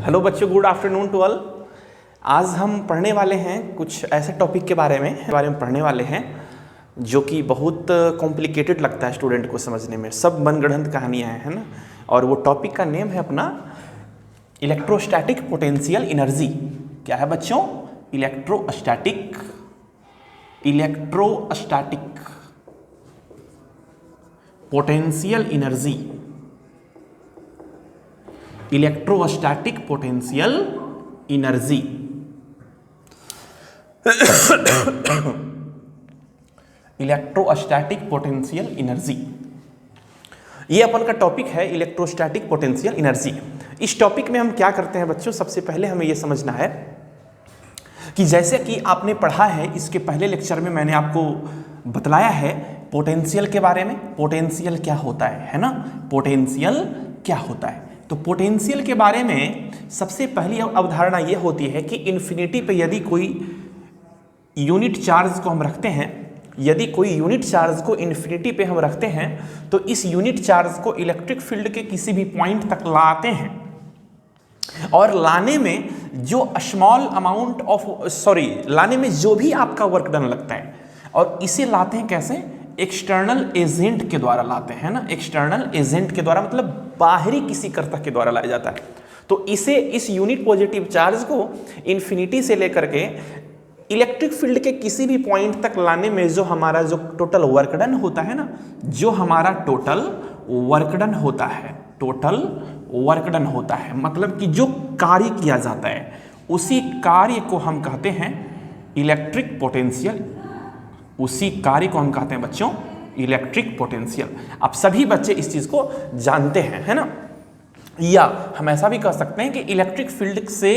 Hello बच्चों, good afternoon to all. आज हम पढ़ने वाले हैं कुछ ऐसे टॉपिक के बारे में पढ़ने वाले हैं जो कि बहुत कॉम्प्लिकेटेड लगता है स्टूडेंट को समझने में। सब मनगढ़ंत कहानियाँ हैं, है ना। और वो टॉपिक का नेम है अपना इलेक्ट्रोस्टैटिक पोटेंशियल एनर्जी। क्या है बच्चों? Electrostatic potential energy. Electrostatic potential energy. Electrostatic potential energy, ये अपन का टॉपिक है, इलेक्ट्रोस्टैटिक पोटेंशियल एनर्जी। इस टॉपिक में हम क्या करते हैं बच्चों, सबसे पहले हमें यह समझना है कि जैसे कि आपने पढ़ा है, इसके पहले लेक्चर में मैंने आपको बतलाया है पोटेंशियल के बारे में। पोटेंशियल क्या होता है ना, पोटेंशियल क्या होता है। तो पोटेंशियल के बारे में सबसे पहली अवधारणा यह होती है कि इन्फिनिटी पे यदि कोई यूनिट चार्ज को हम रखते हैं, यदि कोई यूनिट चार्ज को इन्फिनिटी पे हम रखते हैं तो इस यूनिट चार्ज को इलेक्ट्रिक फील्ड के किसी भी पॉइंट तक लाते हैं और लाने में जो स्मॉल अमाउंट ऑफ लाने में जो भी आपका वर्क डन लगता है, और इसे लाते हैं कैसे? एक्सटर्नल एजेंट के द्वारा लाते हैं ना। एक्सटर्नल एजेंट के द्वारा मतलब बाहरी किसी कर्ता के द्वारा लाया जाता है। तो इस यूनिट पॉजिटिव चार्ज को इन्फिनिटी से लेकर के इलेक्ट्रिक फील्ड के किसी भी पॉइंट तक लाने में जो हमारा जो टोटल वर्क डन होता है ना, जो हमारा टोटल वर्क डन होता है, टोटल वर्क डन होता है मतलब कि जो कार्य किया जाता है, उसी कार्य को हम कहते हैं इलेक्ट्रिक पोटेंशियल। उसी कार्य को हम कहते हैं बच्चों इलेक्ट्रिक पोटेंशियल। आप सभी बच्चे इस चीज को जानते हैं, है ना। या हम ऐसा भी कह सकते हैं कि इलेक्ट्रिक फील्ड से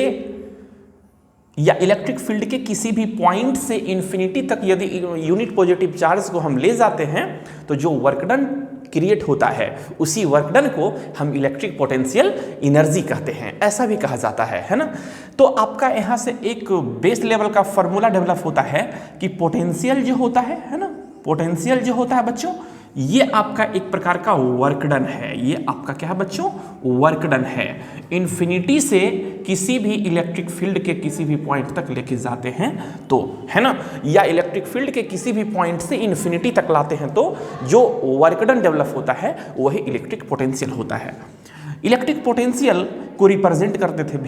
या इलेक्ट्रिक फील्ड के किसी भी पॉइंट से इन्फिनिटी तक यदि यूनिट पॉजिटिव चार्ज को हम ले जाते हैं तो जो वर्क डन क्रिएट होता है, उसी वर्क डन को हम इलेक्ट्रिक पोटेंशियल एनर्जी कहते हैं, ऐसा भी कहा जाता है ना। तो आपका यहाँ से एक बेस लेवल का फॉर्मूला डेवलप होता है कि पोटेंशियल जो होता है ना, पोटेंशियल जो होता है बच्चों, ये आपका एक प्रकार का वर्क डन है। ये आपका क्या है बच्चों? वर्क डन है। इन्फिनिटी से किसी भी इलेक्ट्रिक फील्ड के किसी भी पॉइंट तक लेके जाते हैं तो, है ना, या इलेक्ट्रिक फील्ड के किसी भी पॉइंट से इन्फिनिटी तक लाते हैं तो जो वर्क डन डेवलप होता है वही इलेक्ट्रिक पोटेंशियल होता है। इलेक्ट्रिक पोटेंशियल को रिप्रेजेंट करते थे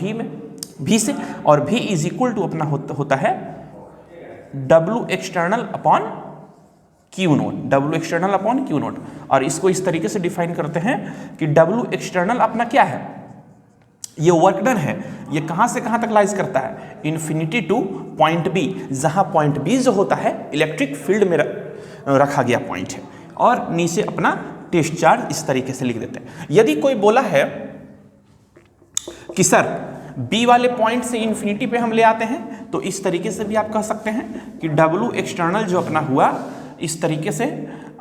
भी से, और भी इज इक्वल टू अपना होता है W external upon Q note, W external upon Q note. और इसको इस तरीके से डिफाइन करते हैं कि W एक्सटर्नल अपना क्या है? ये वर्क डन है। ये कहां से कहां तक लाइज करता है? इन्फिनिटी टू पॉइंट B, जहां पॉइंट B जो होता है इलेक्ट्रिक फील्ड में रखा गया पॉइंट है। और नीचे अपना टेस्ट चार्ज इस तरीके से लिख देते हैं। यदि कोई बोला है कि सर B वाले पॉइंट से इन्फिनिटी पे हम ले आते हैं, तो इस तरीके से भी आप कह सकते हैं कि W एक्सटर्नल जो अपना हुआ इस तरीके से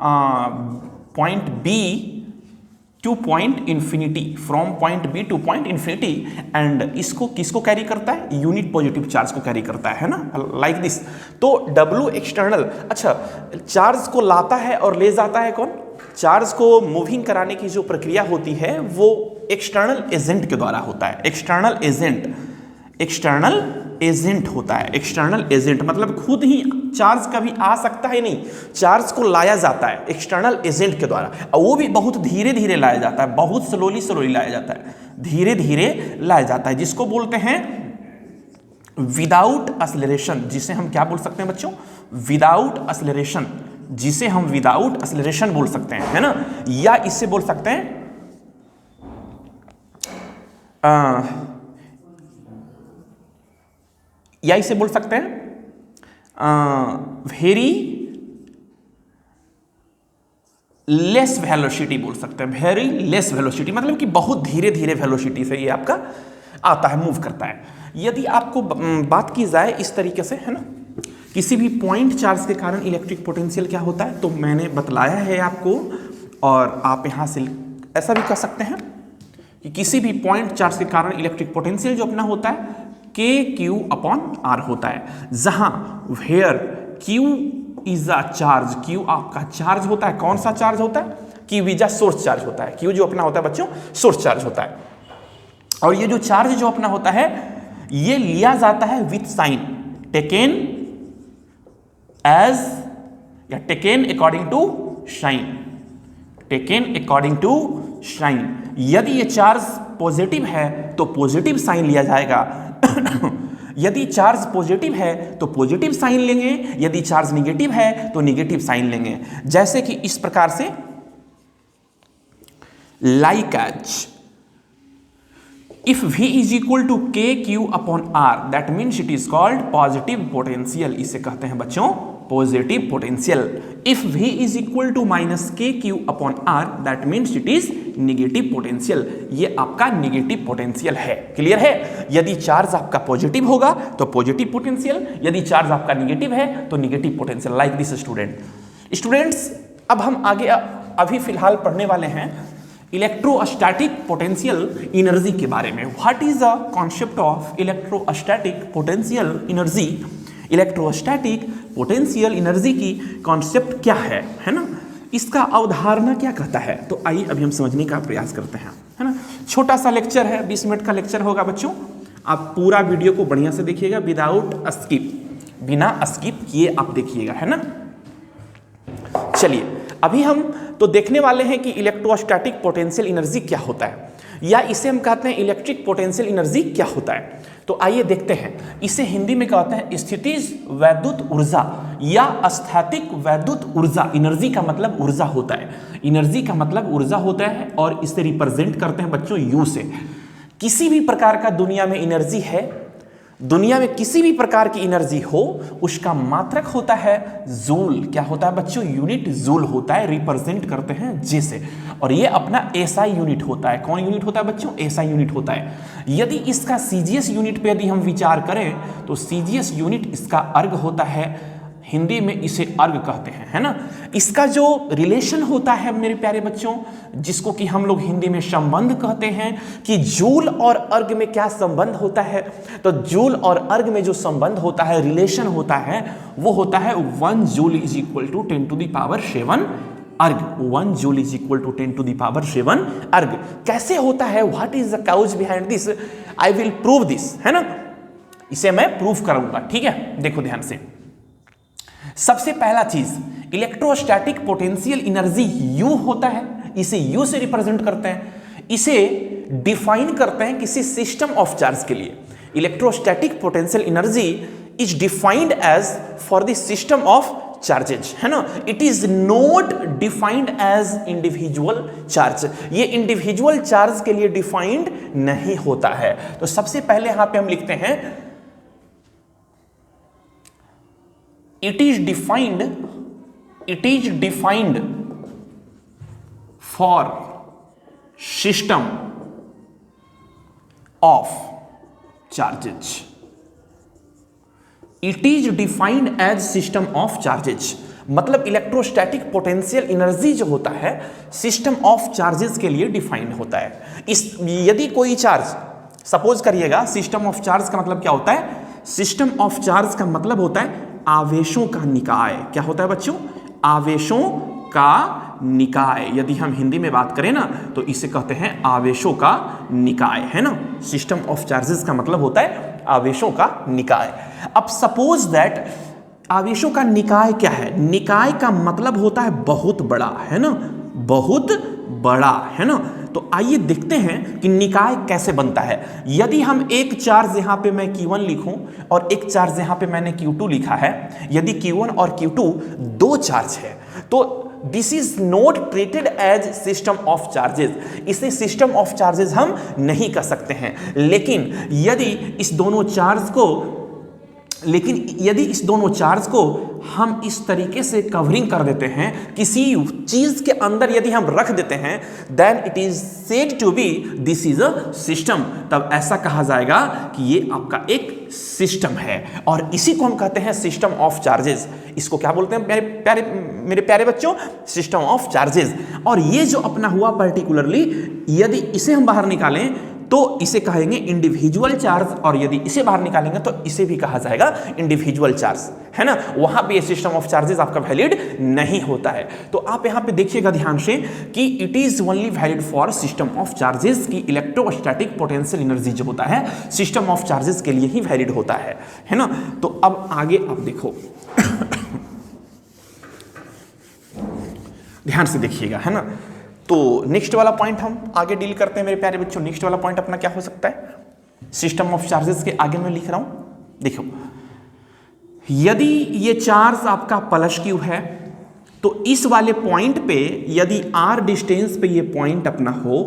point B two point infinity, from point B two point infinity, and इसको किसको कैरी करता है? यूनिट पॉजिटिव चार्ज को कैरी करता है ना, लाइक दिस। तो W एक्सटर्नल, अच्छा, चार्ज को लाता है और ले जाता है कौन? चार्ज को मूविंग कराने की जो प्रक्रिया होती है वो एक्सटर्नल एजेंट के द्वारा होता है। एक्सटर्नल एजेंट होता है। एक्सटर्नल एजेंट मतलब खुद ही चार्ज कभी आ सकता है नहीं, चार्ज को लाया जाता है एक्सटर्नल एजेंट के द्वारा, और वो भी बहुत धीरे धीरे लाया जाता है, बहुत स्लोली लाया जाता है, धीरे धीरे लाया जाता है, जिसको बोलते हैं विदाउट एक्सेलरेशन। जिसे हम क्या बोल सकते हैं बच्चों? विदाउट एक्सेलरेशन, जिसे हम विदाउट एक्सेलरेशन बोल सकते हैं, है ना। या इससे बोल सकते हैं वेरी लेस वेलोसिटी बोल सकते हैं। वेरी लेस वेलोसिटी मतलब कि बहुत धीरे धीरे वेलोसिटी से ये आपका आता है, मूव करता है। यदि आपको बात की जाए इस तरीके से, है ना, किसी भी पॉइंट चार्ज के कारण इलेक्ट्रिक पोटेंशियल क्या होता है, तो मैंने बतलाया है आपको। और आप यहां से ऐसा भी कह सकते हैं कि किसी भी पॉइंट चार्ज के कारण इलेक्ट्रिक पोटेंशियल जो अपना होता है KQ अपॉन R होता है, जहां where Q is a charge, Q आपका चार्ज होता है। कौन सा चार्ज होता है? Q is a source charge होता है। Q जो अपना होता है बच्चों सोर्स चार्ज होता है। और ये जो चार्ज जो अपना होता है ये लिया जाता है विथ साइन, टेकन एज या taken according to sign, taken according to sign. यदि ये चार्ज पॉजिटिव है तो पॉजिटिव साइन लिया जाएगा यदि चार्ज पॉजिटिव है तो पॉजिटिव साइन लेंगे, यदि चार्ज निगेटिव है तो निगेटिव साइन लेंगे। जैसे कि इस प्रकार से like as if V is equal to KQ upon R that means it is called positive potential, इसे कहते हैं बच्चों positive potential. if V is equal to minus KQ upon R that means it is negative potential, ये आपका negative potential है। Clear है? यदि charge आपका पॉजिटिव होगा तो पॉजिटिव पोटेंशियल, यदि चार्ज आपका नेगेटिव है तो negative potential. Like this students अब हम आगे अभी फिलहाल पढ़ने वाले हैं इलेक्ट्रोस्टैटिक पोटेंशियल एनर्जी के बारे में। What is the concept of electrostatic potential energy? Electrostatic potential energy की कॉन्सेप्ट क्या है ना, इसका अवधारणा क्या कहता है? तो आइए अभी हम समझने का प्रयास करते हैं, है ना। छोटा सा लेक्चर है, 20 मिनट का लेक्चर होगा बच्चों। आप पूरा वीडियो को बढ़िया से देखिएगा विदाउट स्किप, बिना स्किप किए आप देखिएगा, है ना। चलिए अभी हम तो देखने वाले हैं कि इलेक्ट्रोस्टैटिक पोटेंशियल एनर्जी क्या होता है, या इसे हम कहते हैं इलेक्ट्रिक पोटेंशियल एनर्जी क्या होता है। तो आइए देखते हैं। इसे हिंदी में कहते हैं स्थितिज वैद्युत ऊर्जा या स्थैतिक वैद्युत ऊर्जा। एनर्जी का मतलब ऊर्जा होता है, एनर्जी का मतलब ऊर्जा होता है, और इसे रिप्रेजेंट करते हैं बच्चों यू से। किसी भी प्रकार का दुनिया में एनर्जी है, दुनिया में किसी भी प्रकार की एनर्जी हो उसका मात्रक होता है जूल। क्या होता है बच्चों? यूनिट जूल होता है, रिप्रेजेंट करते हैं जे से। और ये अपना एसआई यूनिट होता है। कौन यूनिट होता है बच्चों? एसआई यूनिट होता है। यदि इसका सीजीएस यूनिट पे यदि हम विचार करें तो सीजीएस यूनिट इसका अर्ग होता है, हिंदी में इसे अर्ग कहते हैं, है ना। इसका जो रिलेशन होता है मेरे प्यारे बच्चों, जिसको कि हम लोग हिंदी में संबंध कहते हैं, कि जूल और अर्ग में क्या संबंध होता है, तो जूल और अर्ग में जो संबंध होता है, रिलेशन होता है, वो होता है 1 joule is equal to 10 to the power 7 erg. 1 joule is equal to 10 to the power 7 erg. कैसे होता है? What is the cause behind this? I will prove this, है ना। इसे मैं प्रूव करूंगा, ठीक है। देखो ध्यान से। सबसे पहला चीज, इलेक्ट्रोस्टैटिक पोटेंशियल एनर्जी यू होता है, इसे यू से रिप्रेजेंट करते हैं। इसे डिफाइन करते हैं किसी सिस्टम ऑफ चार्ज के लिए। Electrostatic potential energy is defined as for the system of charges, है ना। It is not defined as individual charge. ये इंडिविजुअल चार्ज के लिए डिफाइंड नहीं होता है। तो सबसे पहले यहां पे हम लिखते हैं it is defined for system of charges. It is defined as system of charges। मतलब इलेक्ट्रोस्टैटिक पोटेंशियल एनर्जी जो होता है सिस्टम ऑफ चार्जेस के लिए डिफाइंड होता है। यदि कोई चार्ज, सपोज करिएगा, सिस्टम ऑफ चार्ज का मतलब क्या होता है? सिस्टम ऑफ चार्ज का मतलब होता है आवेशों का निकाय। क्या होता है बच्चों? आवेशों का निकाय। यदि हम हिंदी में बात करें ना तो इसे कहते हैं आवेशों का निकाय, है ना। सिस्टम ऑफ चार्जेस का मतलब होता है आवेशों का निकाय। अब सपोज दैट आवेशों का निकाय क्या है? निकाय का मतलब होता है बहुत बड़ा, है ना, बहुत बड़ा, है ना। तो आइए देखते हैं कि निकाय कैसे बनता है। यदि हम एक चार्ज यहां पे मैं Q1 लिखूं और एक चार्ज यहां पे मैंने Q2 लिखा है, यदि Q1 और Q2 दो चार्ज है तो this is not treated as system of charges. इसे सिस्टम ऑफ चार्जेस हम नहीं कह सकते हैं। लेकिन यदि इस दोनों चार्ज को हम इस तरीके से कवरिंग कर देते हैं, किसी चीज के अंदर यदि हम रख देते हैं, then it is said to be this is a system. तब ऐसा कहा जाएगा कि ये आपका एक सिस्टम है, और इसी को हम कहते हैं सिस्टम ऑफ चार्जेस। इसको क्या बोलते हैं मेरे प्यारे बच्चों? System of charges. और ये जो अपना हुआ पर्टिकुलरली, यदि इसे हम बाहर निकालें तो इसे कहेंगे इंडिविजुअल चार्ज, और यदि इसे बाहर निकालेंगे तो इसे भी कहा जाएगा इंडिविजुअल चार्ज, है ना। वहां पे सिस्टम ऑफ चार्जेस आपका वैलिड नहीं होता है। तो आप यहां पे देखिएगा ध्यान से कि it is only valid for system of charges की इलेक्ट्रोस्टैटिक पोटेंशियल एनर्जी जो होता है सिस्टम ऑफ चार्जेस के लिए ही वैलिड होता है ना। तो अब आगे आप देखो ध्यान से देखिएगा, है ना। तो नेक्स्ट वाला पॉइंट हम आगे डील करते हैं मेरे प्यारे बच्चों। नेक्स्ट वाला पॉइंट अपना क्या हो सकता है, सिस्टम ऑफ चार्जेस के आगे मैं लिख रहा हूं, देखो यदि ये चार्ज आपका प्लस क्यू है तो इस वाले पॉइंट पे यदि r डिस्टेंस पे ये पॉइंट अपना हो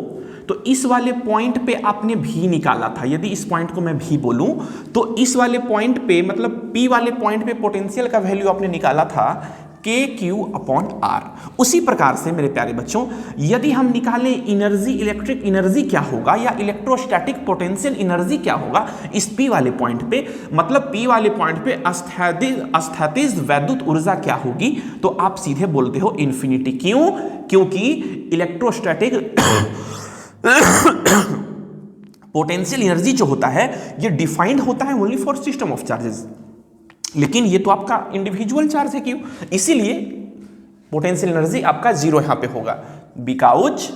तो इस वाले पॉइंट पे आपने भी निकाला था, यदि इस पॉइंट को मैं भी बोलूं तो इस वाले पॉइंट पे मतलब p वाले पॉइंट पे पोटेंशियल का वैल्यू आपने निकाला था KQ/R। उसी प्रकार से मेरे प्यारे बच्चों यदि हम निकालें एनर्जी, इलेक्ट्रिक एनर्जी क्या होगा या इलेक्ट्रोस्टैटिक पोटेंशियल एनर्जी क्या होगा इस P वाले पॉइंट पे, मतलब P वाले पॉइंट पे स्थैतिज वैद्युत ऊर्जा क्या होगी, तो आप सीधे बोलते हो इन्फिनिटी। क्यों? क्योंकि इलेक्ट्रोस्टैटिक पोटेंशियल एनर्जी जो होता है ये डिफाइंड होता है only for system of charges, लेकिन ये तो आपका इंडिविजुअल चार्ज है, क्यों? इसीलिए पोटेंशियल एनर्जी आपका जीरो यहां पे होगा, because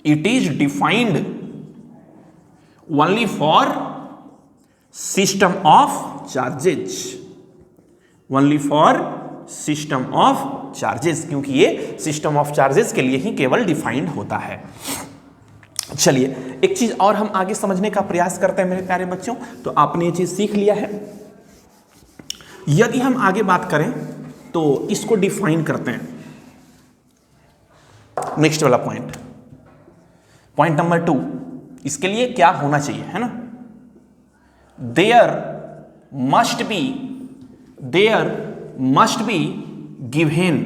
it is defined only for system of charges, only for system of charges, क्योंकि ये सिस्टम ऑफ चार्जेस के लिए ही केवल डिफाइंड होता है। चलिए एक चीज और हम आगे समझने का प्रयास करते हैं मेरे प्यारे बच्चों। तो आपने ये चीज सीख लिया है। यदि हम आगे बात करें तो इसको डिफाइन करते हैं, नेक्स्ट वाला पॉइंट, पॉइंट नंबर 2, इसके लिए क्या होना चाहिए, है ना। There must be given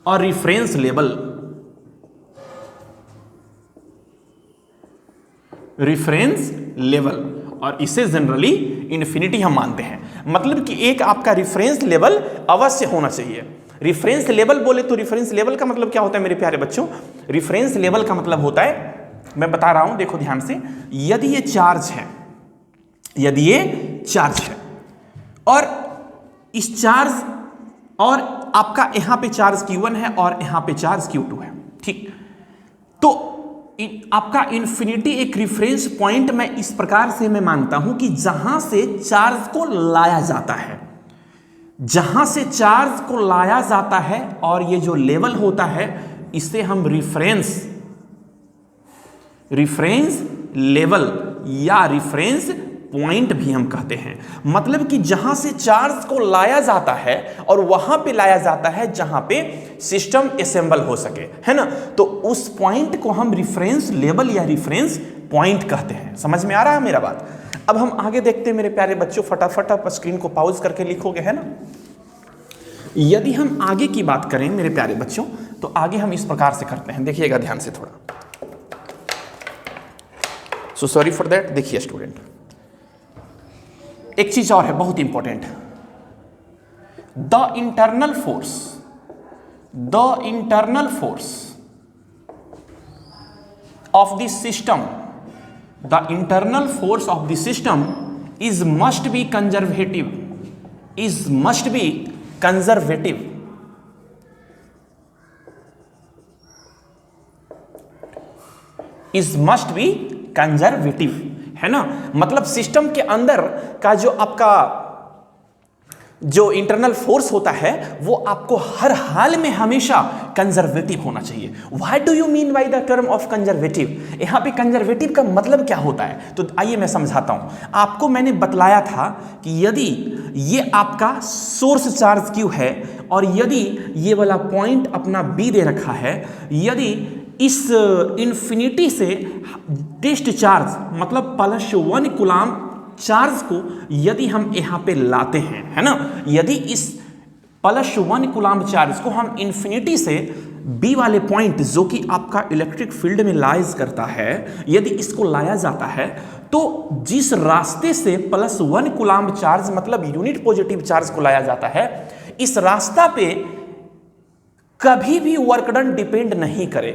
a reference level, और इसे जनरली इन्फिनिटी हम मानते हैं। मतलब कि एक आपका रेफरेंस लेवल अवश्य होना चाहिए। रेफरेंस लेवल बोले तो रेफरेंस लेवल का मतलब क्या होता है मेरे प्यारे बच्चों, रेफरेंस लेवल का मतलब होता है, मैं बता रहा हूं, देखो ध्यान से, यदि ये चार्ज है और इस चार्ज और आपका यहां पे चार्ज Q1 है और यहां पे चार्ज Q2 है, ठीक, तो आपका इन्फिनिटी एक रेफरेंस पॉइंट मैं इस प्रकार से मैं मानता हूं कि जहां से चार्ज को लाया जाता है, जहां से चार्ज को लाया जाता है, और ये जो लेवल होता है इसे हम रेफरेंस लेवल या रेफरेंस पॉइंट भी हम कहते हैं। मतलब कि जहां से चार्ज को लाया जाता है और वहां पे लाया जाता है जहां पे सिस्टम असेंबल हो सके, है ना, तो उस पॉइंट को हम रेफरेंस लेवल या रेफरेंस पॉइंट कहते हैं। समझ में आ रहा है मेरा बात? अब हम आगे देखते हैं मेरे प्यारे बच्चों, फटाफट आप स्क्रीन को पॉज करके लिखोगे, है ना। यदि हम आगे की बात करें मेरे प्यारे बच्चों तो आगे हम इस प्रकार से करते हैं, देखिएगा ध्यान से थोड़ा, सो सॉरी फॉर दैट। देखिए स्टूडेंट, एक चीज और है बहुत important, the internal force of the system, the internal force of the system is must be conservative, है ना। मतलब सिस्टम के अंदर का जो आपका जो इंटरनल फोर्स होता है वो आपको हर हाल में हमेशा कंजर्वेटिव होना चाहिए। What do you mean by the term of conservative? यहां पे कंजर्वेटिव का मतलब क्या होता है, तो आइए मैं समझाता हूं आपको। मैंने बतलाया था कि यदि ये आपका सोर्स चार्ज Q है और यदि ये वाला पॉइंट अपना B दे रखा है, यदि इस इन्फिनिटी से टेस्ट चार्ज मतलब +1 कूलाम चार्ज को यदि हम यहां पे लाते हैं, है ना, यदि इस +1 कूलाम चार्ज को हम इन्फिनिटी से B वाले पॉइंट जो कि आपका इलेक्ट्रिक फील्ड में लाइज करता है, यदि इसको लाया जाता है तो जिस रास्ते से +1 कूलाम चार्ज मतलब यूनिट पॉजिटिव चार्ज को लाया जाता है, इस रास्ता पे कभी भी वर्क डन डिपेंड नहीं करे।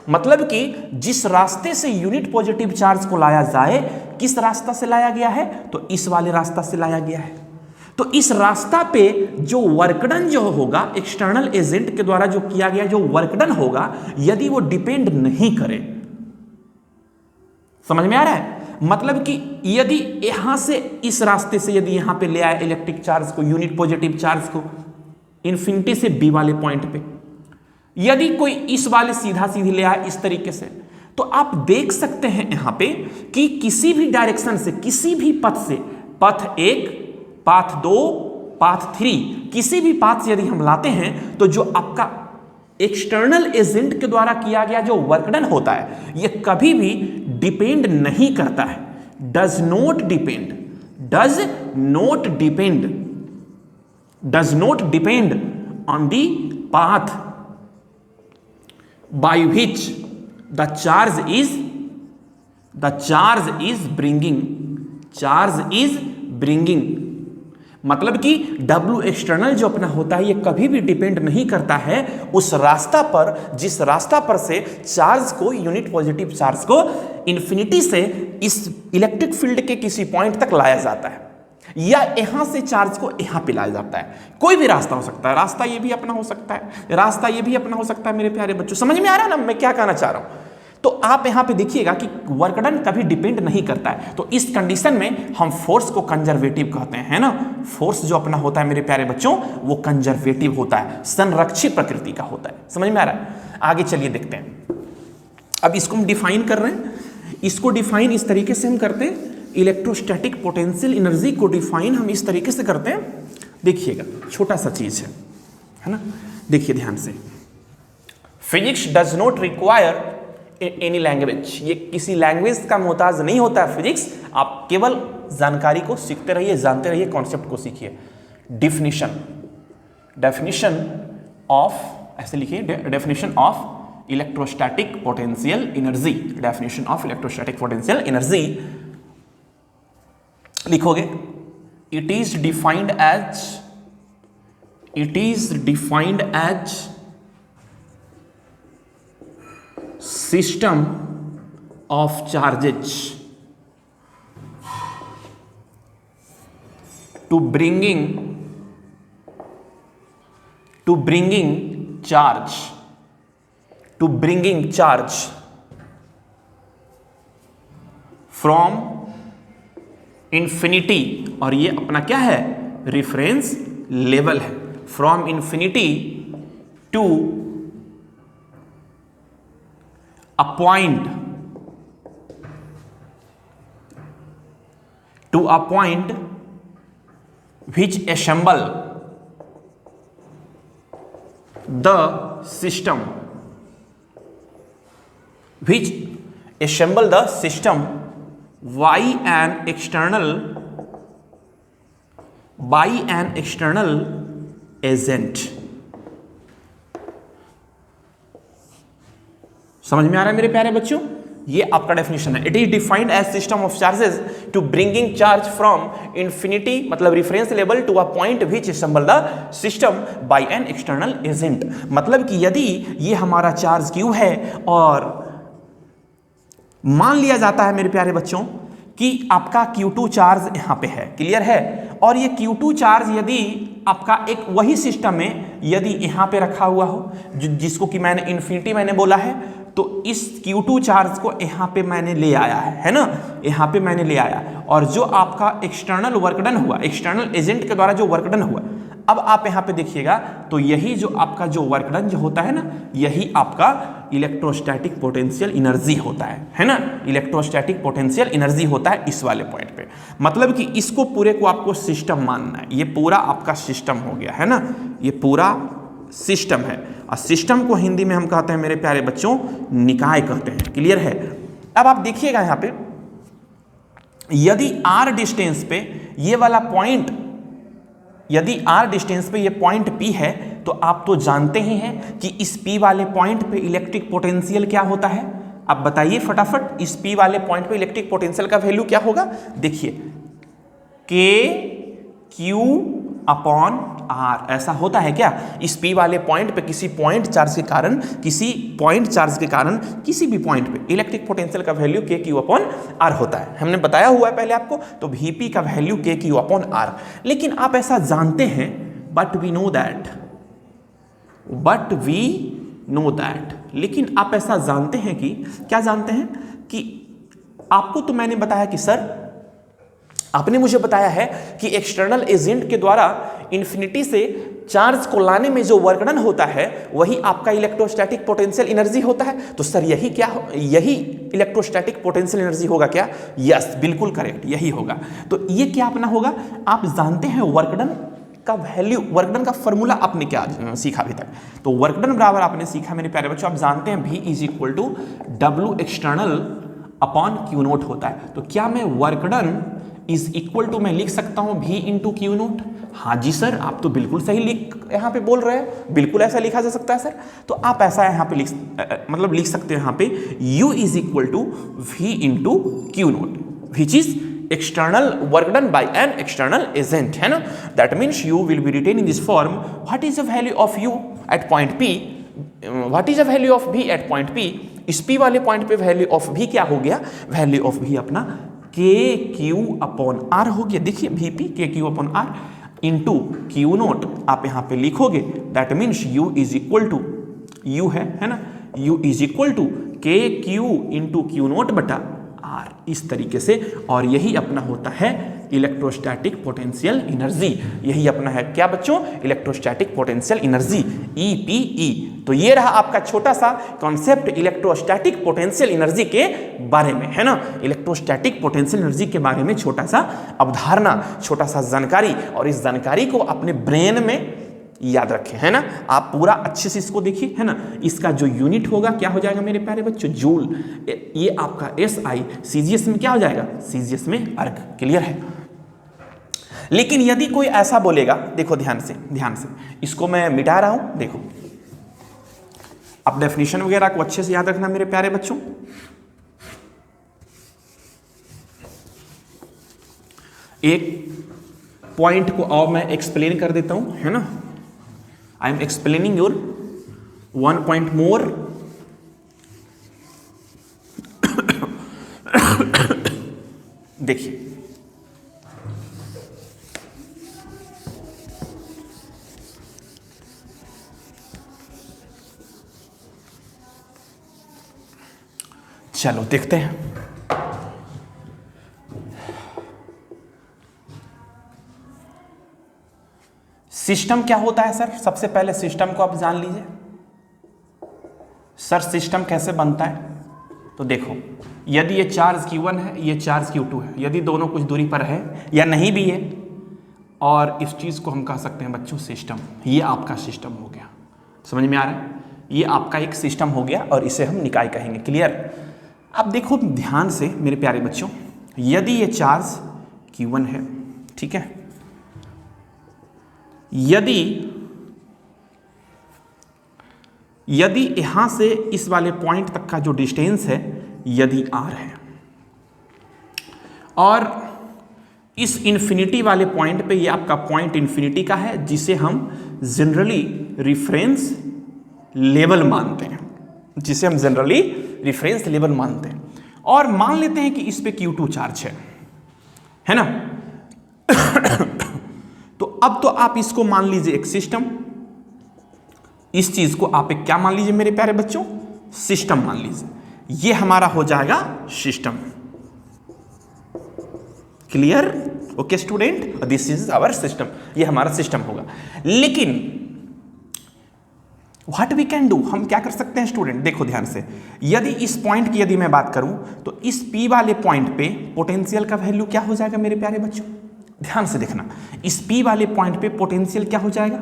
मतलब कि जिस रास्ते से यूनिट पॉजिटिव चार्ज को लाया जाए, किस रास्ता से लाया गया है, तो इस वाले रास्ता से लाया गया है। तो इस रास्ता पे जो वर्क डन जो होगा, एक्सटर्नल एजेंट के द्वारा जो किया गया जो वर्क डन होगा, यदि वो डिपेंड नहीं करे, समझ में आ रहा है? मतलब कि यदि यहां से इस रास्ते से यदि यहां पे ले आए इलेक्ट्रिक चार्ज को, यूनिट पॉजिटिव चार्ज को इन्फिनिटी से बी वाले पॉइंट पे, यदि कोई इस वाले सीधा सीधी ले आए इस तरीके से, तो आप देख सकते हैं यहां पे कि किसी भी डायरेक्शन से, किसी भी पथ से, पथ 1, पाथ 2, पाथ 3, किसी भी पाथ से यदि हम लाते हैं तो जो आपका एक्सटर्नल एजेंट के द्वारा किया गया जो वर्क डन होता है, यह कभी भी डिपेंड नहीं करता है, does not depend on the path by which the charge is bringing. मतलब कि W एक्सटर्नल जो अपना होता है, ये कभी भी डिपेंड नहीं करता है उस रास्ता पर, जिस रास्ता पर से चार्ज को, यूनिट पॉजिटिव चार्ज को इन्फिनिटी से इस इलेक्ट्रिक फील्ड के किसी पॉइंट तक लाया जाता है, या यहां से चार्ज को यहां पे लाया जाता है। कोई भी रास्ता हो सकता है, रास्ता ये भी अपना हो सकता है, रास्ता ये भी अपना हो सकता है। मेरे प्यारे बच्चों, समझ में आ रहा है ना मैं क्या कहना चाह रहा हूं? तो आप यहां पे देखिएगा कि वर्क डन कभी डिपेंड नहीं करता है। तो इस कंडीशन में हम फोर्स को कंजर्वेटिव कहते हैं, है ना। फोर्स जो अपना होता है मेरे प्यारे बच्चों, वो कंजर्वेटिव होता है, संरक्षित प्रकृति का होता है। समझ में आ रहा है? आगे चलिए देखते हैं। अब इसको हम डिफाइन कर रहे हैं। इसको डिफाइन इस तरीके से हम करते हैं, इलेक्ट्रोस्टैटिक पोटेंशियल एनर्जी को डिफाइन हम इस तरीके से करते हैं। देखिएगा, छोटा सा चीज है ना। देखिए ध्यान से, physics does not require any language. ये किसी लैंग्वेज का मोहताज नहीं होता है फिजिक्स। आप केवल जानकारी को सीखते रहिए, जानते रहिए, कॉन्सेप्ट को सीखिए। डेफिनेशन ऑफ, ऐसे लिखिए, definition of electrostatic potential energy. Definition of electrostatic potential energy लिखोगे, it is defined as system of charges to bringing charge from infinity, और ये अपना क्या है, रेफरेंस लेवल है, from infinity to a point which assemble the system by an external agent। समझ में आ रहा है मेरे प्यारे बच्चों? ये आपका डेफिनेशन है। It is defined as system of charges to bringing charge from infinity, मतलब reference level, to a point which assemble the system by an external agent. मतलब कि यदि ये हमारा चार्ज Q है और मान लिया जाता है मेरे प्यारे बच्चों कि आपका Q2 चार्ज यहां पे है, क्लियर है, और ये Q2 चार्ज यदि आपका एक वही सिस्टम में यदि यहां पे रखा हुआ हो, जिसको कि मैंने इन्फिनिटी मैंने बोला है, तो इस Q2 चार्ज को यहाँ पे मैंने ले आया है ना, यहाँ पे मैंने ले आया, और जो आपका एक्सटर्नल वर्क डन हुआ, एक्सटर्नल एजेंट के द्वारा जो वर्क डन हुआ, अब आप यहाँ पे देखिएगा तो यही जो आपका जो वर्क डन जो होता है ना, यही आपका इलेक्ट्रोस्टैटिक पोटेंशियल एनर्जी होता है ना। इलेक्ट्रोस्टैटिक पोटेंशियल एनर्जी होता है इस वाले पॉइंट पे। मतलब कि इसको पूरे को आपको सिस्टम मानना है, ये पूरा आपका सिस्टम हो गया है ना, ये पूरा सिस्टम है। और सिस्टम को हिंदी में हम कहते हैं मेरे प्यारे बच्चों, निकाय कहते हैं, क्लियर है। अब आप देखिएगा यहाँ पे, यदि r डिस्टेंस पे ये वाला पॉइंट, यदि r डिस्टेंस पे ये पॉइंट P है, तो आप तो जानते ही हैं कि इस P वाले पॉइंट पे इलेक्ट्रिक पोटेंशियल क्या होता है। अब बताइए फटाफट, इस P वाले पॉइंट पे इलेक्ट्रिक पोटेंशियल का वैल्यू क्या होगा? देखिए, KQ/R आर। ऐसा होता है क्या? इस पी वाले पॉइंट पे किसी पॉइंट चार्ज के कारण, किसी भी पॉइंट पे इलेक्ट्रिक पोटेंशियल का वैल्यू के क्यू अपॉन आर होता है। हमने बताया हुआ है पहले आपको, तो वीपी का वैल्यू के क्यू अपॉन आर। लेकिन आप ऐसा जानते हैं, बट वी नो दैट, लेकिन आप ऐसा जानते हैं कि क्या जानते हैं कि आपको तो मैंने बताया कि सर, आपने मुझे बताया है कि एक्सटर्नल एजेंट के द्वारा इन्फिनिटी से चार्ज को लाने में जो वर्क डन होता है वही आपका इलेक्ट्रोस्टैटिक पोटेंशियल एनर्जी होता है। तो सर यही इलेक्ट्रोस्टैटिक पोटेंशियल एनर्जी होगा क्या? यस, बिल्कुल करेक्ट, यही होगा। तो ये क्या अपना होगा? आप जानते हैं वर्क डन का वैल्यू, वर्क डन का फॉर्मूला आपने क्या सीखा अभी तक? तो वर्क डन बराबर आपने सीखा मेरे प्यारे बच्चों, आप जानते हैं V is equal to W external upon Q naught होता है। तो क्या मैं work done is equal to मैं लिख सकता हूं V इंटू क्यू नोट? हाँ जी सर, आप तो बिल्कुल सही यहाँ पे बोल रहे हैं, बिल्कुल ऐसा लिखा जा सकता है सर। तो आप ऐसा यहाँ पे लिख सकते हो यहाँ पे U is equal to V into Q naught, which is external work done by an external agent, है ना? That means U will be written in this form. What is the value of U at point P? What is the value of V at point P? इस P वाले point पे value of V क्या हो गया? Value of V अपना के Q upon are हो गया। देखिए VP के Q upon R into Q naught आप यहाँ पे लिखोगे। That means U is equal to, U है ना, U is equal to K Q into Q naught बटा आर, इस तरीके से। और यही अपना होता है इलेक्ट्रोस्टैटिक पोटेंशियल एनर्जी। यही अपना है क्या बच्चों? Electrostatic potential energy, EPE। तो ये रहा आपका छोटा सा कॉन्सेप्ट इलेक्ट्रोस्टैटिक पोटेंशियल एनर्जी के बारे में, है ना? इलेक्ट्रोस्टैटिक पोटेंशियल एनर्जी के बारे में छोटा सा अवधारणा, छोटा सा जानकारी, और इस जानकारी को अपने ब्रेन में याद रखें, है ना? आप पूरा अच्छे से इसको देखिए, है ना? इसका जो यूनिट होगा क्या हो जाएगा मेरे प्यारे बच्चों? जूल। ये आपका SI CGS में क्या हो जाएगा? CGS में अर्ग। क्लियर है? लेकिन यदि कोई ऐसा बोलेगा, देखो ध्यान से इसको मैं मिटा रहा हूं, देखो आप डेफिनेशन वगैरह को अच्छे से याद रखना मेरे प्यारे बच्चों। एक पॉइंट को और मैं एक्सप्लेन कर देता हूं, है ना? I am explaining your one point more. देखिए, चलो देखते हैं। सिस्टम क्या होता है सर? सबसे पहले सिस्टम को आप जान लीजिए। सर सिस्टम कैसे बनता है? तो देखो, यदि ये चार्ज Q1 है, ये चार्ज Q2 है, यदि दोनों कुछ दूरी पर है या नहीं भी है, और इस चीज को हम कह सकते हैं बच्चों सिस्टम। ये आपका सिस्टम हो गया, समझ में आ रहा है? ये आपका एक सिस्टम हो गया और इसे हम निकाय कहेंगे। क्लियर? अब देखो ध्यान से मेरे प्यारे बच्चों, यदि ये चार्ज Q1 है, ठीक है, यदि यहां से इस वाले पॉइंट तक का जो डिस्टेंस है यदि r है, और इस इन्फिनिटी वाले पॉइंट पे ये आपका पॉइंट इन्फिनिटी का है, जिसे हम जनरली रेफरेंस लेवल मानते हैं, और मान लेते हैं कि इस पे Q2 चार्ज है ना? तो अब तो आप इसको मान लीजिए एक सिस्टम, इस चीज को आप एक क्या मान लीजिए मेरे प्यारे बच्चों? सिस्टम मान लीजिए। ये हमारा हो जाएगा system. Clear? Okay student, this is our system. ये हमारा सिस्टम होगा। लेकिन व्हाट वी कैन डू, हम क्या कर सकते हैं स्टूडेंट? देखो ध्यान से, यदि इस पॉइंट की यदि मैं बात करूं तो इस P वाले पॉइंट पे पोटेंशियल का वैल्यू क्या हो जाएगा मेरे प्यारे बच्चों? ध्यान से देखना, इस P वाले पॉइंट पे पोटेंशियल क्या हो जाएगा?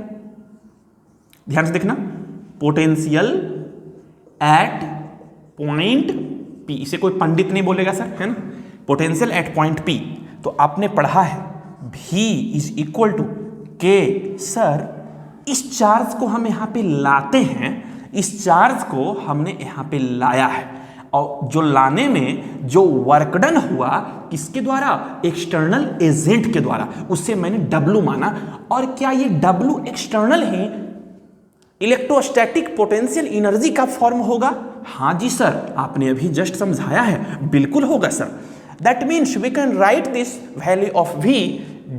ध्यान से देखना, पोटेंशियल एट पॉइंट P। इसे कोई पंडित नहीं बोलेगा सर, है ना? Potential at point P। तो आपने पढ़ा है V is equal to K। Sir इस चार्ज को हम यहां पे लाते हैं, इस चार्ज को हमने यहां पे लाया है, और जो लाने में जो वर्क डन हुआ किसके द्वारा, एक्सटर्नल एजेंट के द्वारा, उससे मैंने W माना। और क्या ये W एक्सटर्नल ही इलेक्ट्रोस्टैटिक पोटेंशियल एनर्जी का फॉर्म होगा? हाँ जी सर, आपने अभी जस्ट समझाया है, बिल्कुल होगा sir. That means we can write this value of V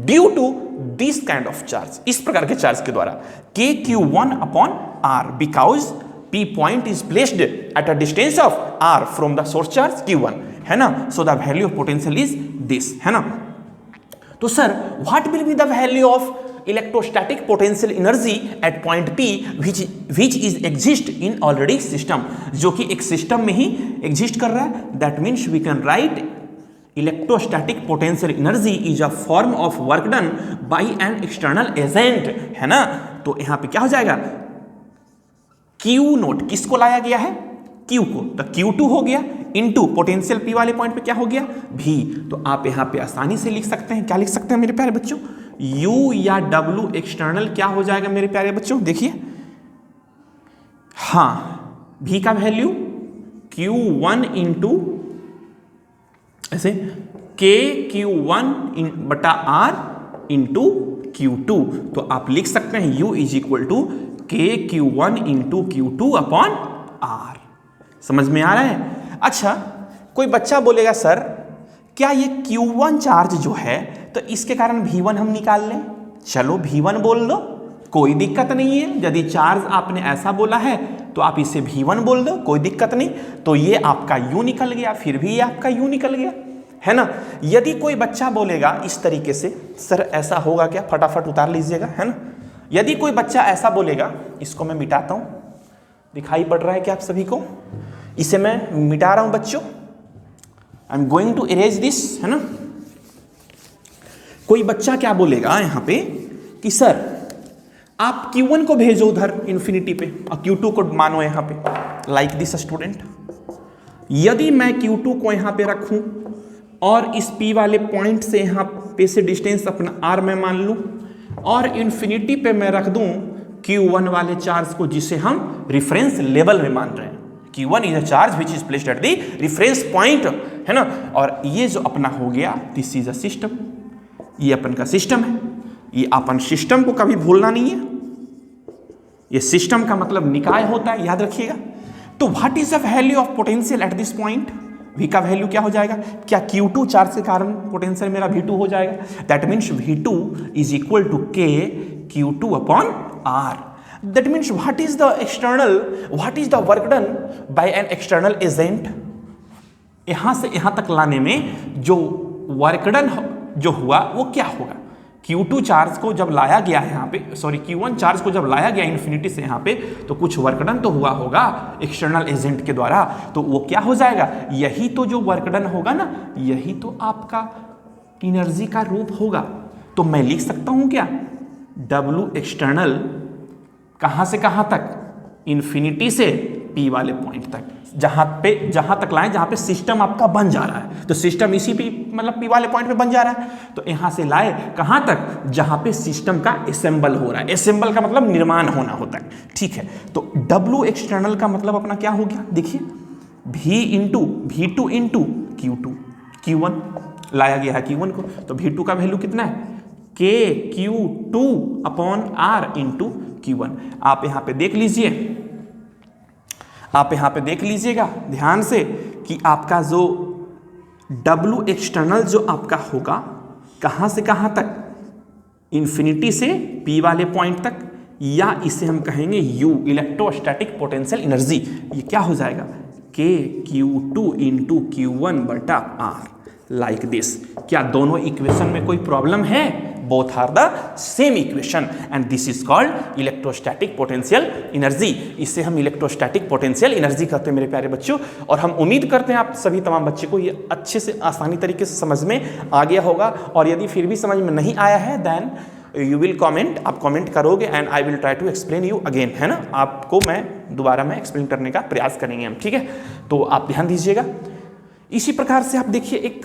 due to this kind of charge, इस प्रकार के चार्ज के द्वारा, KQ1 upon R, because P point is placed at a distance of R from the source charge Q1, है ना। So the value of potential is this, है ना। तो sir what will be the value of electrostatic potential energy at point P which is exist in already system, जो कि एक system में ही exist कर रहा है। That means we can write electrostatic potential energy is a form of work done by an external agent, है ना। तो यहाँ पे क्या हो जाएगा, Q नोट किसको लाया गया है, Q को, तो Q2 हो गया इनटू पोटेंशियल P वाले पॉइंट पे क्या हो गया, V। तो आप यहाँ पे आसानी से लिख सकते हैं, क्या लिख सकते हैं मेरे प्यारे बच्चों, U या W एक्सटर्नल क्या हो जाएगा मेरे प्यारे बच्चों, देखिए, हाँ, V का वैल्यू Q1 इंटू ऐसे KQ1 बटा R इंटू Q2। तो आप लिख सकते हैं U is equal to KQ1 into Q2 upon R। समझ में आ रहा है? अच्छा, कोई बच्चा बोलेगा सर क्या ये Q1 चार्ज जो है तो इसके कारण V1 हम निकाल लें? चलो V1 बोल दो, कोई दिक्कत नहीं है। यदि चार्ज आपने ऐसा बोला है तो आप इसे V1 बोल दो, कोई दिक्कत नहीं। तो ये आपका U निकल गया, फिर भी ये आपका U निकल गया, है ना। यदि कोई बच्चा बोलेगा इस तरीके से, सर ऐसा होगा क्या, फटाफट उतार लीजिएगा, है ना। यदि कोई बच्चा ऐसा बोलेगा, इसको मैं मिटाता हूं, दिखाई पड़ रहा है क्या आप सभी को, इसे मैं मिटा रहा हूं बच्चों, I am going to erase this, है ना। कोई बच्चा क्या बोलेगा यहां पे कि सर आप Q1 को भेजो उधर इन्फिनिटी पे और Q2 को मानो यहां पे, लाइक दिस स्टूडेंट। यदि मैं Q2 को यहां पे रखूं और इस P वाले पॉइंट से यहां पे से डिस्टेंस अपना R में मान लूं और इन्फिनिटी पे मैं रख दूं Q1 वाले चार्ज को, जिसे हम रिफरेंस लेवल में मान रहे हैं। Q1 is a charge which is placed at the reference point, है ना। और ये जो अपना हो गया, दिस इज अ सिस्टम, ये अपन का सिस्टम है। ये अपन सिस्टम को कभी भूलना नहीं है, ये सिस्टम का मतलब निकाय होता है, याद रखिएगा। तो what is the value of potential at this point, V का वैल्यू क्या हो जाएगा, क्या Q2 चार्ज के कारण पोटेंशियल मेरा V2 हो जाएगा। That means V2 is equal to K Q2 upon R। That means what is the work done by an external agent. यहां से यहां तक लाने में जो वर्क डन जो हुआ वो क्या होगा, Q2 चार्ज को जब लाया गया है यहाँ पे, सॉरी Q1 चार्ज को जब लाया गया इन्फिनिटी से यहाँ पे, तो कुछ वर्कडन तो हुआ होगा एक्सटर्नल एजेंट के द्वारा। तो वो क्या हो जाएगा, यही तो जो वर्कडन होगा ना, यही तो आपका एनर्जी का रूप होगा। तो मैं लिख सकता हूँ क्या, W एक्सटर्नल कहाँ से कहाँ तक, इन्फिनिटी से P वाले पॉइंट तक, जहां तक लाए जहां पे सिस्टम आपका बन जा रहा है। तो सिस्टम इसी पे मतलब P वाले पॉइंट पे बन जा रहा है, तो यहां से लाए कहां तक, जहां पे सिस्टम का असेंबल हो रहा है। असेंबल का मतलब निर्माण होना होता है, ठीक है। तो W एक्सटर्नल का मतलब अपना क्या हो गया, देखिए V2 इंटू Q1 लाया गया है Q1 को, तो V2 का वैल्यू कितना है, KQ2 upon R into Q1। आप यहाँ पे देख लीजिए, आप यहाँ पे देख लीजिएगा ध्यान से कि आपका जो W एक्सटर्नल जो आपका होगा कहाँ से कहाँ तक, इन्फिनिटी से P वाले पॉइंट तक, या इसे हम कहेंगे U इलेक्ट्रोस्टैटिक पोटेंशियल एनर्जी। ये क्या हो जाएगा, KQ2 इंटू Q1 बटा R, लाइक दिस। क्या दोनों इक्वेशन में कोई प्रॉब्लम है, both are the same equation and this is called electrostatic potential energy। इससे हम इलेक्ट्रोस्टैटिक पोटेंशियल एनर्जी कहते हैं मेरे प्यारे बच्चों। और हम उम्मीद करते हैं आप सभी तमाम बच्चे को ये अच्छे से आसानी तरीके से समझ में आ गया होगा। और यदि फिर भी समझ में नहीं आया है देन यू विल कमेंट, आप कमेंट करोगे and I will try to explain you again, है ना। आपको मैं दोबारा एक्सप्लेन करने का प्रयास करेंगे हम, ठीक है। तो आप ध्यान दीजिएगा। इसी प्रकार से आप देखिए एक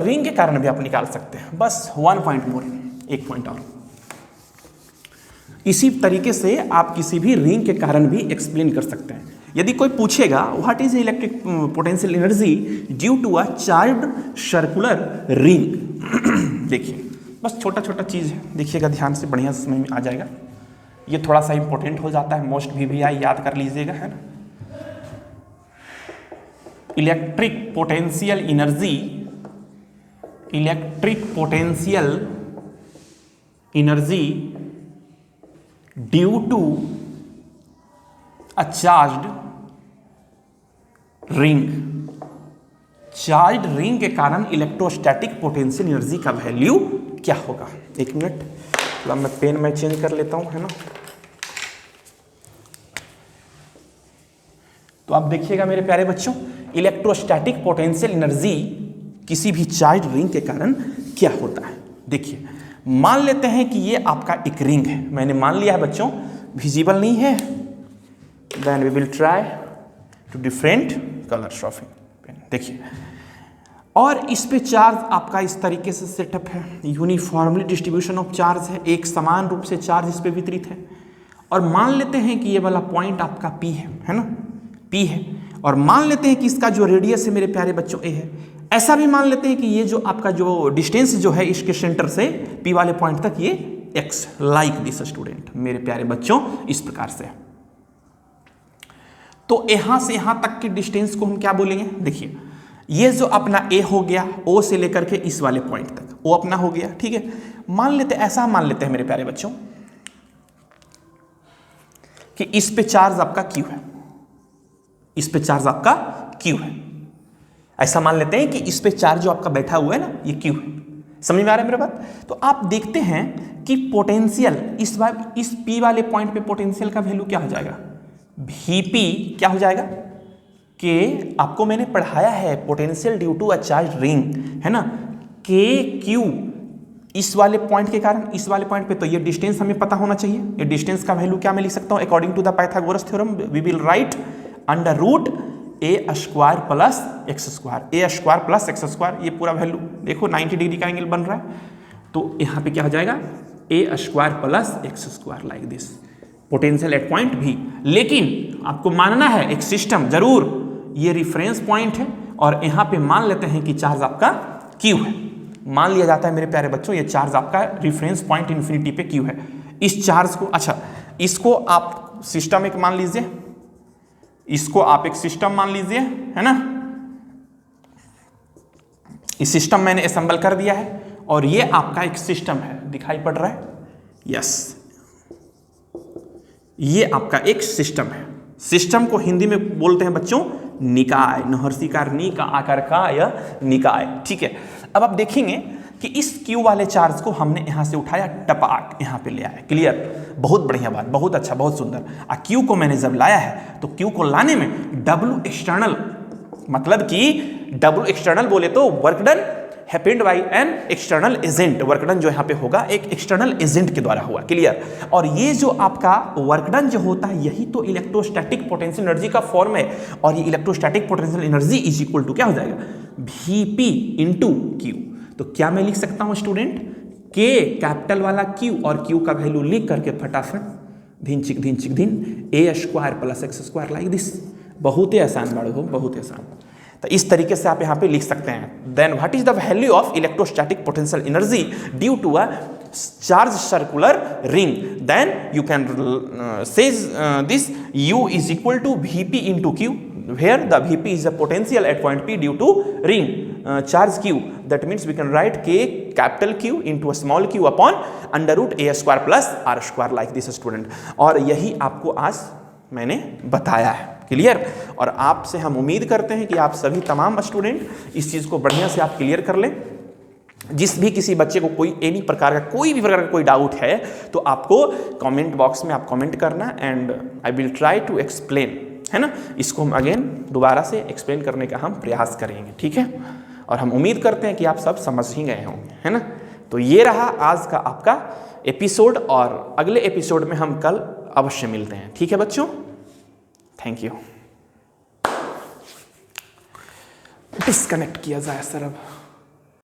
रिंग के कारण भी आप निकाल सकते हैं, बस 1 पॉइंट मोर, एक पॉइंट और। इसी तरीके से आप किसी भी रिंग के कारण भी एक्सप्लेन कर सकते हैं। यदि कोई पूछेगा what is electric potential energy due to a charged circular ring, देखिए बस छोटा छोटा चीज़ है, देखिएगा ध्यान से, बढ़िया से समझ में आ जाएगा। ये थोड़ा सा इंपॉर्टेंट हो जाता है, मोस्ट VVI याद कर लीजिएगा, है ना। Electric potential energy, electric potential energy due to a charged ring, charged ring के कारण इलेक्ट्रोस्टैटिक पोटेंशियल एनर्जी का वैल्यू क्या होगा। एक मिनट, तो मैं पेन में चेंज कर लेता हूं, है ना। तो आप देखिएगा मेरे प्यारे बच्चों, इलेक्ट्रोस्टैटिक पोटेंशियल एनर्जी किसी भी चार्ज्ड रिंग के कारण क्या होता है। देखिए मान लेते हैं कि ये आपका एक रिंग है, मैंने मान लिया है बच्चों, विजिबल नहीं है, then we will try to different colours of pen. देखिए, और इस पे चार्ज आपका इस तरीके से सेटअप है, यूनिफॉर्मली डिस्ट्रीब्यूशन ऑफ चार्ज है, एक समान रूप से चार्ज इस पे वितरित है। और मान लेते हैं कि ये वाला पॉइंट आपका P है ना, P है, और मान लेते हैं कि इसका जो रेडियस है मेरे प्यारे बच्चों A है। ऐसा भी मान लेते हैं कि ये जो आपका जो डिस्टेंस जो है इसके सेंटर से P वाले पॉइंट तक ये x, लाइक दिस स्टूडेंट, मेरे प्यारे बच्चों इस प्रकार से। तो यहां से यहां तक के डिस्टेंस को हम क्या बोलेंगे, देखिए ये जो अपना A हो गया, O से लेकर के इस वाले पॉइंट तक O अपना हो गया, ठीक है। मान लेते, ऐसा मान लेते हैं मेरे प्यारे बच्चों कि इस पे चार्ज आपका Q है, इस पे चार्ज आपका Q है, ऐसा मान लेते हैं कि इस पे चार्ज जो आपका बैठा हुआ है ना ये Q है। समझ में आ रहा है मेरा बात। तो आप देखते हैं कि पोटेंशियल इस P वाले पॉइंट पे पोटेंशियल का वैल्यू क्या हो जाएगा, Vp क्या हो जाएगा, कि आपको मैंने पढ़ाया है potential due to a charge ring, है ना, KQ इस वाले पॉइंट के कारण इस वाले पॉइंट पे, तो ये डिस्टेंस हमें पता होना चाहिए। ये डिस्टेंस का वैल्यू क्या मैं लिख सकता हूं, according to the Pythagoras theorem we will write under root a square plus x square, a square plus x square, ये पूरा वैल्यू देखो 90 डिग्री का एंगल बन रहा है। तो यहाँ पे क्या हो जाएगा, a square plus x square, like this, potential at point भी। लेकिन आपको मानना है एक सिस्टम जरूर, ये रिफरेंस पॉइंट है और यहाँ पे मान लेते हैं कि चार्ज आपका Q है, मान लिया जाता है मेरे प्यारे बच्चों ये चार्ज आपका रिफरेंस पॉइंट इन्फिनिटी पे Q है। इस चार्ज को, अच्छा इसको आप सिस्टम एक मान लीजिए, इसको आप एक सिस्टम मान लीजिए, है ना। इस सिस्टम मैंने असेंबल कर दिया है और ये आपका एक सिस्टम है, दिखाई पड़ रहा है, यस, ये आपका एक सिस्टम है। सिस्टम को हिंदी में बोलते हैं बच्चों निकाय, नहर्षिकार नी का आकार का या निकाय, ठीक है। अब आप देखेंगे कि इस Q वाले चार्ज को हमने यहां से उठाया, टपाक यहां पे ले आया, क्लियर, बहुत बढ़िया बात, बहुत अच्छा, बहुत सुंदर। Q को मैंने जब लाया है तो Q को लाने में W एक्सटर्नल, मतलब कि W एक्सटर्नल बोले तो work done happened bye an external agent, work done जो यहाँ पे होगा एक एक्सटर्नल एजेंट के द्वारा हुआ, क्लियर। और ये जो आपका वर्क डन जो होता है यही तो इलेक्ट्रोस्टैटिक पोटेंशियल एनर्जी का फॉर्म है। और ये electrostatic potential energy is equal to क्या हो जाएगा, Vp इंटू Q। तो क्या मैं लिख सकता हूं स्टूडेंट, K कैपिटल वाला Q और Q का वैल्यू लिख करके फटाफट धिन चिक धिन a square plus x square, like this. बहुत ही आसान बड़े हो, बहुत ही आसान। तो इस तरीके से आप यहाँ पे लिख सकते हैं। Then what is the value of electrostatic potential energy due to a charge circular ring, then you can say this U is equal to Vp into Q, where the Vp is the potential at point P due to ring charge Q. That means we can write K capital Q into a small q upon under root a square plus r square, like this student. और यही आपको आज मैंने बताया है, clear. और आपसे हम उम्मीद करते हैं कि आप सभी तमाम स्टूडेंट इस चीज़ को बढ़िया से आप क्लियर कर लें। जिस भी किसी बच्चे को कोई एनी प्रकार का कोई भी प्रकार का कोई डाउट है तो आपको कमेंट बॉक्स में आप कमेंट करना, and I will try to explain, है ना। इसको हम अगेन दोबारा से एक्सप्लेन करने का हम प्रयास करेंगे, ठीक है। और हम उम्मीद करते हैं कि आप सब समझ ही गए होंगे, है ना। तो ये रहा आज का आपका एपिसोड, और अगले एपिसोड में हम कल अवश्य मिलते हैं, ठीक है बच्चों। Thank you. डिस्कनेक्ट किया जाए सर अब।